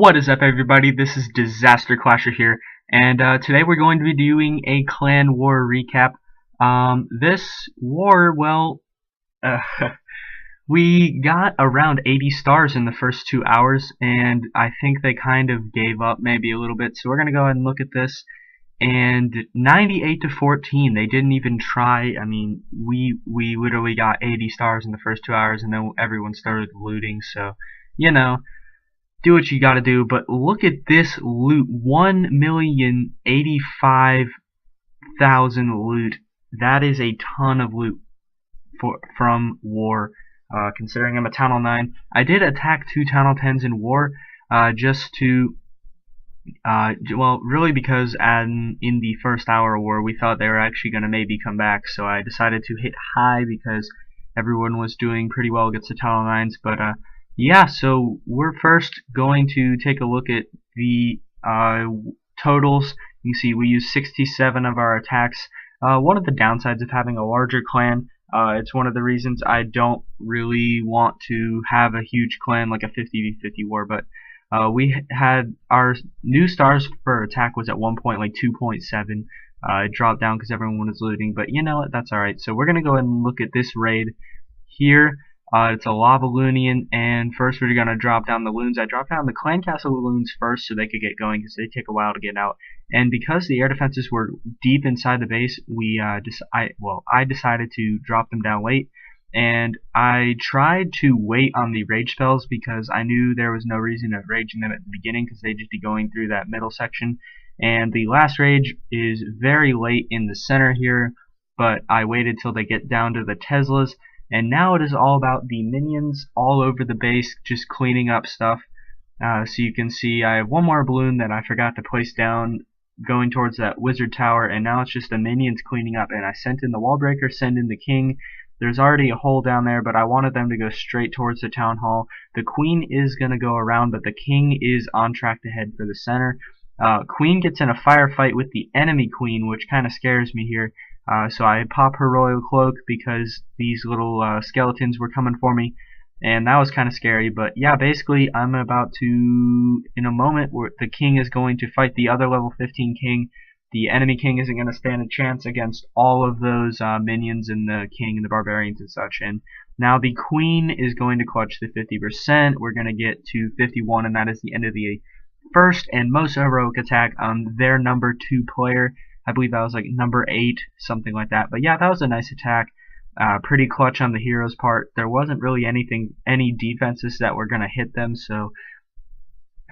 What is up, everybody? This is Disaster Clasher here, and today we're going to be doing a clan war recap. This war, well, uh, we got around 80 stars in the first 2 hours, and I think they kind of gave up maybe a little bit. So we're gonna go ahead and look at this. And 98 to 14, they didn't even try. I mean, we literally got 80 stars in the first 2 hours, and then everyone started looting. So, you know, do what you gotta do, but look at this loot. 1,085,000 loot. That is a ton of loot from war. Considering I'm a Town Hall 9. I did attack 2 Town Hall 10s in war, just to, well, really because in the first hour of war, we thought they were actually gonna maybe come back, so I decided to hit high because everyone was doing pretty well against the Town Hall 9s, but, yeah, so we're first going to take a look at the totals. You can see we used 67 of our attacks. One of the downsides of having a larger clan, it's one of the reasons I don't really want to have a huge clan like a 50v50 war, but we had our new stars for attack was at one point like 2.7. It dropped down because everyone was looting, but you know what, that's alright. So we're going to go ahead and look at this raid here. It's a Lava Loonian, and first we're going to drop down the loons. I dropped down the Clan Castle loons first so they could get going because they take a while to get out. And because the air defenses were deep inside the base, I decided to drop them down late. And I tried to wait on the rage spells because I knew there was no reason to raging them at the beginning because they'd just be going through that middle section. And the last rage is very late in the center here, but I waited till they get down to the Teslas. And now it is all about the minions all over the base, just cleaning up stuff. So you can see I have one more balloon that I forgot to place down going towards that wizard tower, and now it's just the minions cleaning up. And I sent in the wall breaker, send in the king. There's already a hole down there, but I wanted them to go straight towards the town hall. The queen is going to go around, but the king is on track to head for the center. Queen gets in a firefight with the enemy queen, which kind of scares me here. So I pop her royal cloak because these little skeletons were coming for me, and that was kind of scary. But yeah, basically I'm about to, in a moment, where the king is going to fight the other level 15 king. The enemy king isn't going to stand a chance against all of those minions and the king and the barbarians and such. And now the queen is going to clutch the 50%. We're going to get to 51, and that is the end of the first and most heroic attack on their number 2 player. I believe that was like number 8, something like that. But yeah, that was a nice attack. Pretty clutch on the hero's part. There wasn't really any defenses that were going to hit them, so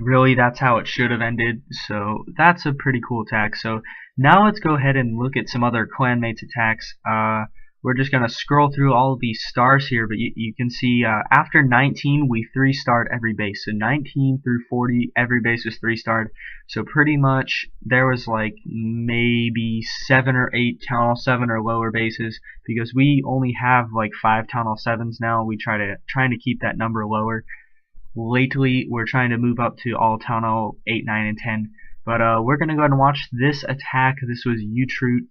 really that's how it should have ended. So that's a pretty cool attack. So now let's go ahead and look at some other clanmates attacks. We're just going to scroll through all of these stars here, but you can see after 19 we 3-starred every base. So 19 through 40 every base was 3-starred. So pretty much there was like maybe 7 or 8 Town Hall 7 or lower bases because we only have like 5 Town Hall 7s now. We trying to keep that number lower. Lately we're trying to move up to all Town Hall 8, 9, and 10. But we're going to go ahead and watch this attack. This was Utroot.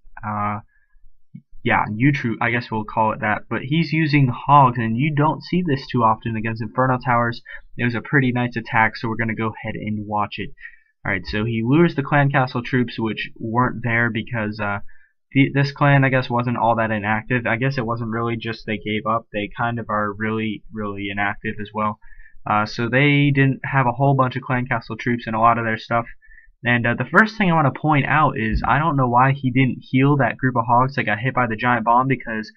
Yeah, Utroot, I guess we'll call it that. But he's using hogs, and you don't see this too often against Inferno Towers. It was a pretty nice attack, so we're going to go ahead and watch it. Alright, so he lures the Clan Castle troops, which weren't there because this clan, I guess, wasn't all that inactive. I guess it wasn't really just they gave up. They kind of are really, really inactive as well. So they didn't have a whole bunch of Clan Castle troops and a lot of their stuff. And the first thing I want to point out is I don't know why he didn't heal that group of hogs that got hit by the giant bomb, because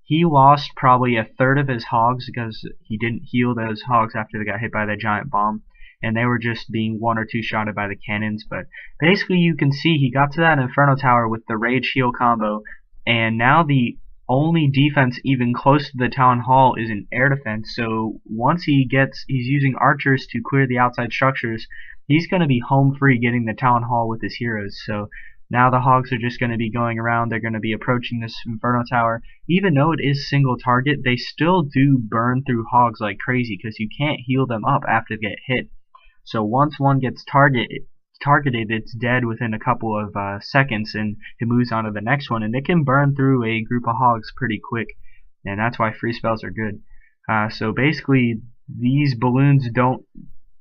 he lost probably a third of his hogs because he didn't heal those hogs after they got hit by the giant bomb, and they were just being 1 or 2 shotted by the cannons. But basically you can see he got to that Inferno Tower with the rage heal combo, and now the only defense even close to the town hall is an air defense. So once he's using archers to clear the outside structures, he's going to be home free getting the town hall with his heroes. So now the hogs are just going to be going around. They're going to be approaching this Inferno Tower. Even though it is single target, they still do burn through hogs like crazy because you can't heal them up after they get hit. So once one gets targeted, it's dead within a couple of seconds, and it moves on to the next one, and it can burn through a group of hogs pretty quick, and that's why free spells are good. So basically these balloons don't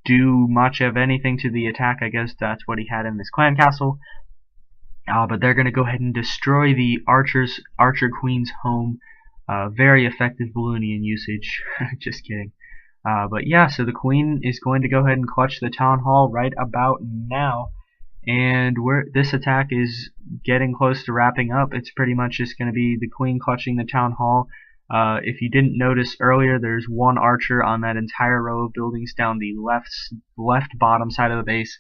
do much of anything to the attack. I guess that's what he had in this clan castle. But they're going to go ahead and destroy the Archer Queen's home. Very effective Balloonian usage. Just kidding. But yeah, so the Queen is going to go ahead and clutch the Town Hall right about now. And this attack is getting close to wrapping up. It's pretty much just going to be the Queen clutching the Town Hall. If you didn't notice earlier, there's one archer on that entire row of buildings down the left bottom side of the base.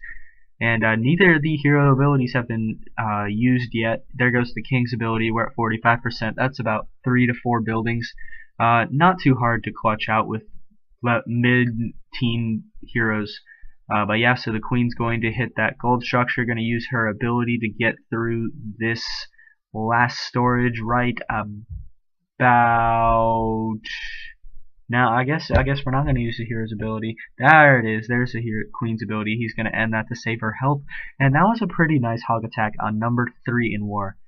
And neither of the hero abilities have been used yet. There goes the King's ability. We're at 45%. That's about 3 to 4 buildings. Not too hard to clutch out with mid-teen heroes. But yeah, so the Queen's going to hit that gold structure. Going to use her ability to get through this last storage right about... Now, I guess we're not going to use the hero's ability. There it is. There's the Queen's ability. He's going to end that to save her health. And that was a pretty nice hog attack on number 3 in war.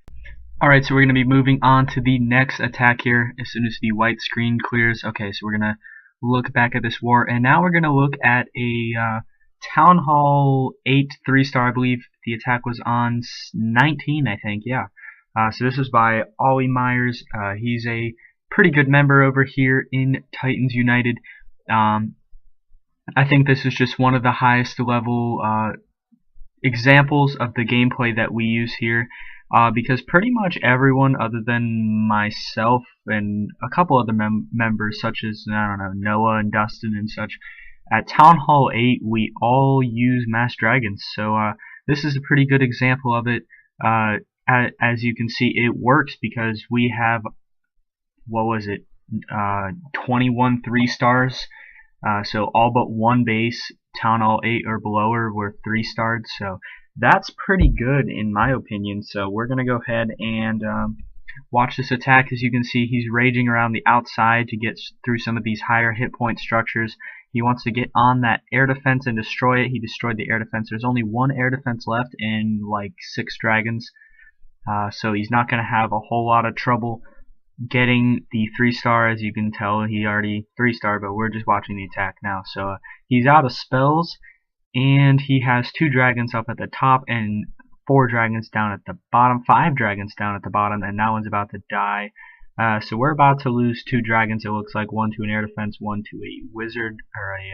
Alright, so we're going to be moving on to the next attack here as soon as the white screen clears. Okay, so we're going to look back at this war. And now we're going to look at a Town Hall 8 3-star, I believe. The attack was on 19, I think. Yeah. So this was by Ollie Myers. He's a pretty good member over here in Titans United. I think this is just one of the highest level examples of the gameplay that we use here, because pretty much everyone other than myself and a couple other members such as, I don't know, Noah and Dustin and such, at Town Hall 8 we all use Mass Dragons. So this is a pretty good example of it. As you can see, it works because we have, what was it, 21 3-stars, so all but one base, Town Hall 8 or below her, were 3-starred, so that's pretty good in my opinion. So we're going to go ahead and watch this attack. As you can see, he's raging around the outside to get through some of these higher hit point structures. He wants to get on that air defense and destroy it. He destroyed the air defense. There's only one air defense left and like 6 dragons, so he's not going to have a whole lot of trouble getting the 3-star. As you can tell, he already 3-star, but we're just watching the attack now. So he's out of spells, and he has 2 dragons up at the top and 4 dragons down at the bottom, 5 dragons down at the bottom, and that one's about to die. So we're about to lose 2 dragons, it looks like, one to an air defense, one to a wizard, or a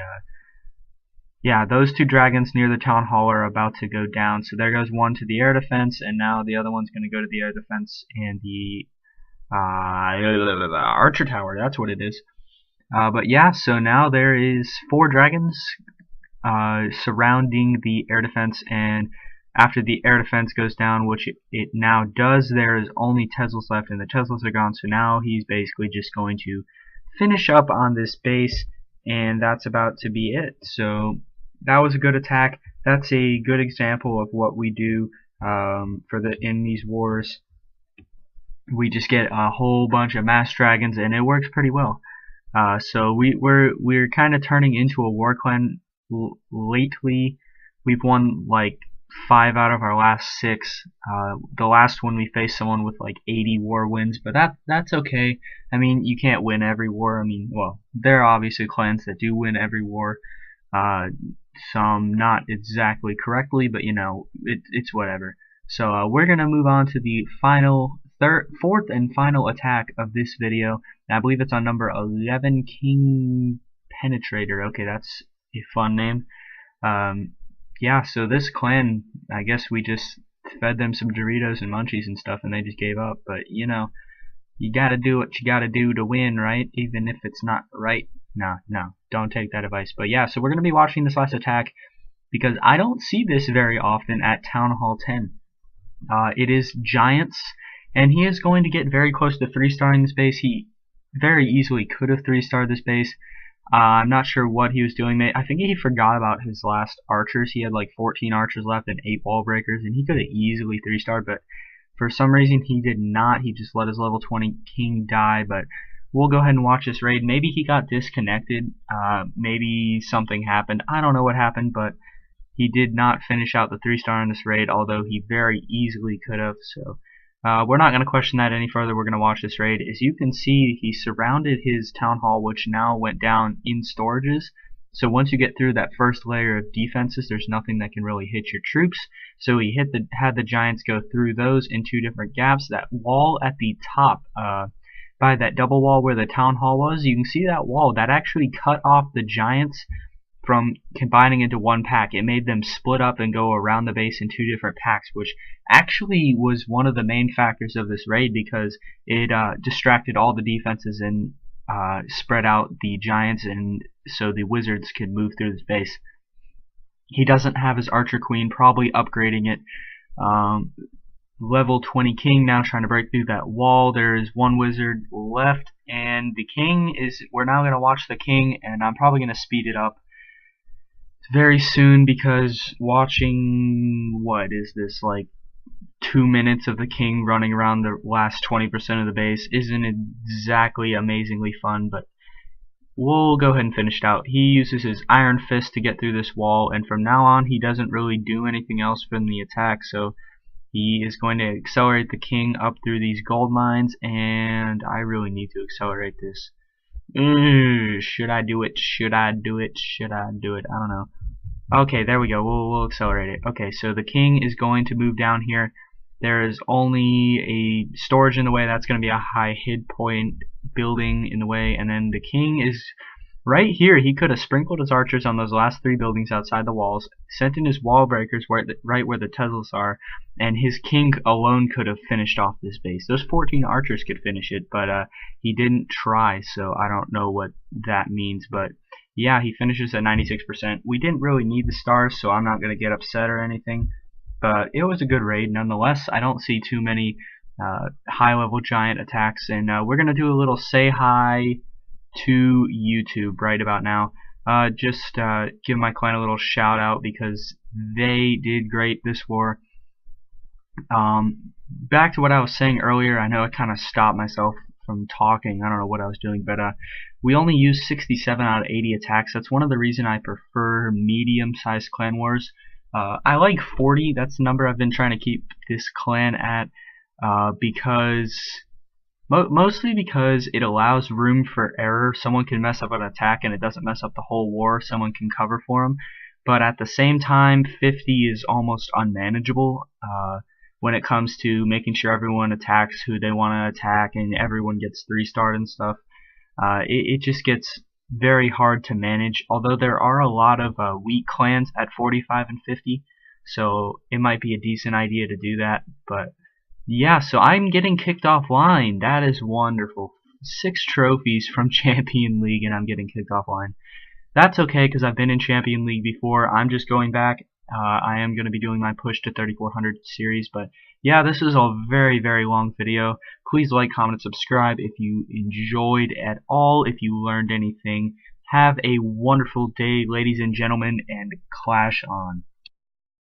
yeah, those 2 dragons near the Town Hall are about to go down. So there goes one to the air defense, and now the other one's going to go to the air defense and the Archer Tower, that's what it is. But yeah, so now there is 4 dragons surrounding the air defense, and after the air defense goes down, which it now does, there is only Teslas left, and the Teslas are gone. So now he's basically just going to finish up on this base, and that's about to be it. So that was a good attack. That's a good example of what we do in these wars. We just get a whole bunch of Mass Dragons, and it works pretty well. So we're kind of turning into a war clan lately. We've won like 5 out of our last 6. The last one we faced someone with like 80 war wins, but that's okay. I mean, you can't win every war. I mean, well, there are obviously clans that do win every war. Some not exactly correctly, but you know, it's whatever. So we're gonna move on to the fourth and final attack of this video. And I believe it's on number 11, King Penetrator. Okay, that's a fun name. Yeah, so this clan, I guess we just fed them some Doritos and Munchies and stuff, and they just gave up. But you know, you gotta do what you gotta do to win, right? Even if it's not right. No, don't take that advice. But yeah, so we're gonna be watching this last attack because I don't see this very often at Town Hall 10. It is Giants, and he is going to get very close to 3-starring this base. He very easily could have 3-starred this base. I'm not sure what he was doing. I think he forgot about his last archers. He had like 14 archers left and 8 wall breakers, and he could have easily 3-starred, but for some reason he did not. He just let his level 20 king die. But we'll go ahead and watch this raid. Maybe he got disconnected. Maybe something happened. I don't know what happened, but he did not finish out the 3-star in this raid, although he very easily could have. So we're not going to question that any further. We're going to watch this raid. As you can see, he surrounded his town hall, which now went down in storages. So once you get through that first layer of defenses, there's nothing that can really hit your troops. So he had the giants go through those in 2 different gaps. That wall at the top, by that double wall where the town hall was, you can see that wall that actually cut off the giants from combining into one pack. It made them split up and go around the base in 2 different packs, which actually was one of the main factors of this raid, because it distracted all the defenses and spread out the giants, and so the wizards could move through this base. He doesn't have his archer queen, probably upgrading it. Level 20 king now trying to break through that wall. There is 1 wizard left, and the king is, we're now going to watch the king, and I'm probably going to speed it up very soon, because watching, what is this, like 2 minutes of the king running around the last 20% of the base isn't exactly amazingly fun, but we'll go ahead and finish it out. He uses his iron fist to get through this wall, and from now on he doesn't really do anything else from the attack, so he is going to accelerate the king up through these gold mines, and I really need to accelerate this. Should I do it? Should I do it? Should I do it? I don't know. Okay, there we go. We'll accelerate it. Okay, so the king is going to move down here. There is only a storage in the way. That's going to be a high hit point building in the way, and then the king is right here. He could have sprinkled his archers on those last 3 buildings outside the walls, sent in his wall breakers right where the Teslas are, and his king alone could have finished off this base. Those 14 archers could finish it, but he didn't try, so I don't know what that means. But yeah, he finishes at 96%. We didn't really need the stars, so I'm not going to get upset or anything, but it was a good raid nonetheless. I don't see too many high-level giant attacks, and we're going to do a little say hi to YouTube right about now. Just give my clan a little shout out, because they did great this war. Back to what I was saying earlier, I know I kind of stopped myself from talking. I don't know what I was doing, but we only used 67 out of 80 attacks. That's one of the reasons I prefer medium-sized clan wars. I like 40. That's the number I've been trying to keep this clan at, because mostly because it allows room for error. Someone can mess up an attack and it doesn't mess up the whole war. Someone can cover for them. But at the same time, 50 is almost unmanageable when it comes to making sure everyone attacks who they want to attack and everyone gets 3-starred and stuff. It just gets very hard to manage, although there are a lot of weak clans at 45 and 50, so it might be a decent idea to do that. But yeah, so I'm getting kicked offline. That is wonderful. 6 trophies from Champion League and I'm getting kicked offline. That's okay, because I've been in Champion League before. I'm just going back. I am going to be doing my push to 3400 series, but yeah, this is a very, very long video. Please like, comment, subscribe if you enjoyed at all, if you learned anything. Have a wonderful day, ladies and gentlemen, and clash on.